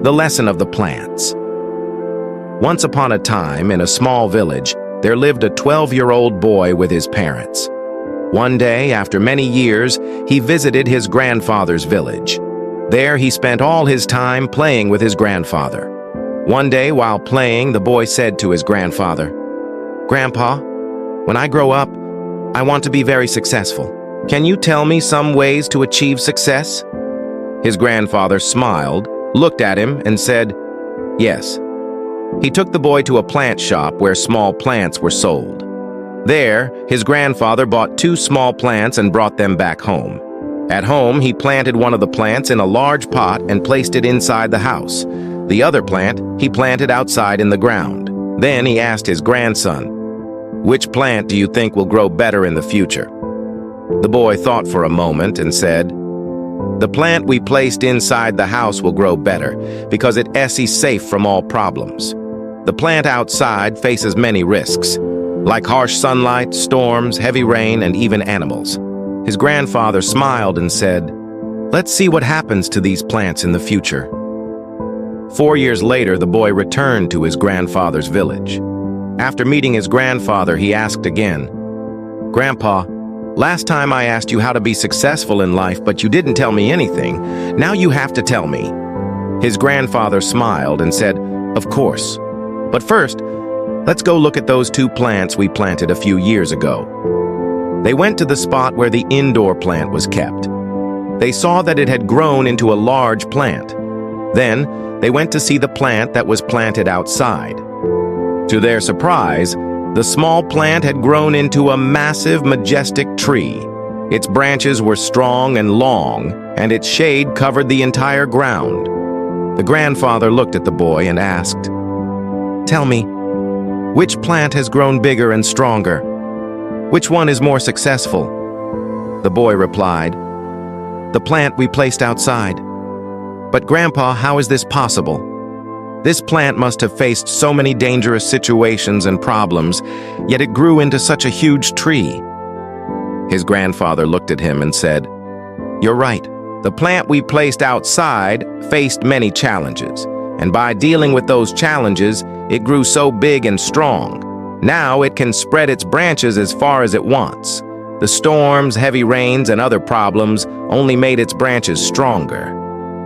The lesson of the plants. Once upon a time, in a small village, there lived a 12-year-old boy with his parents. One day, after many years, he visited his grandfather's village. There, he spent all his time playing with his grandfather. One day, while playing, the boy said to his grandfather, "Grandpa, when I grow up, I want to be very successful. Can you tell me some ways to achieve success?" His grandfather smiled, looked at him, and said, "Yes." He took the boy to a plant shop where small plants were sold. There, his grandfather bought 2 small plants and brought them back home. At home, he planted one of the plants in a large pot and placed it inside the house. The other plant, he planted outside in the ground. Then he asked his grandson, "Which plant do you think will grow better in the future?" The boy thought for a moment and said, "The plant we placed inside the house will grow better because it is safe from all problems. The plant outside faces many risks, like harsh sunlight, storms, heavy rain, and even animals." His grandfather smiled and said, "Let's see what happens to these plants in the future." 4 years later, the boy returned to his grandfather's village. After meeting his grandfather, he asked again, "Grandpa, last time I asked you how to be successful in life, but you didn't tell me anything. Now you have to tell me." His grandfather smiled and said, "Of course. But first, let's go look at those 2 plants we planted a few years ago." They went to the spot where the indoor plant was kept. They saw that it had grown into a large plant. Then, they went to see the plant that was planted outside. To their surprise, the small plant had grown into a massive, majestic tree. Its branches were strong and long, and its shade covered the entire ground. The grandfather looked at the boy and asked, "Tell me, which plant has grown bigger and stronger? Which one is more successful?" The boy replied, "The plant we placed outside." "But Grandpa, how is this possible? This plant must have faced so many dangerous situations and problems, yet it grew into such a huge tree." His grandfather looked at him and said, "You're right. The plant we placed outside faced many challenges, and by dealing with those challenges, it grew so big and strong. Now it can spread its branches as far as it wants. The storms, heavy rains, and other problems only made its branches stronger.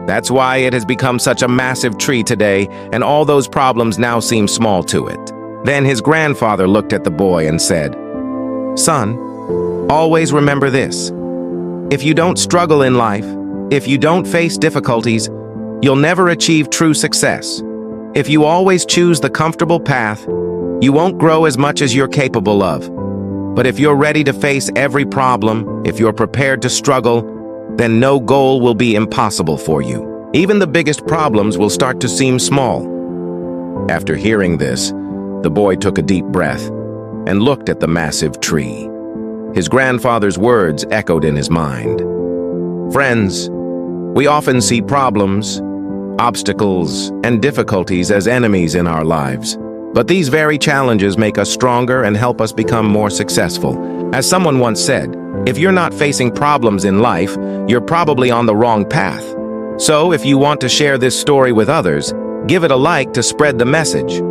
That's why it has become such a massive tree today, and all those problems now seem small to it." Then his grandfather looked at the boy and said, "Son, always remember this. If you don't struggle in life, if you don't face difficulties, you'll never achieve true success. If you always choose the comfortable path, you won't grow as much as you're capable of. But if you're ready to face every problem, if you're prepared to struggle, then no goal will be impossible for you. Even the biggest problems will start to seem small." After hearing this, the boy took a deep breath and looked at the massive tree. His grandfather's words echoed in his mind. Friends, we often see problems, obstacles, and difficulties as enemies in our lives. But these very challenges make us stronger and help us become more successful. As someone once said, if you're not facing problems in life, you're probably on the wrong path. So if you want to share this story with others, give it a like to spread the message.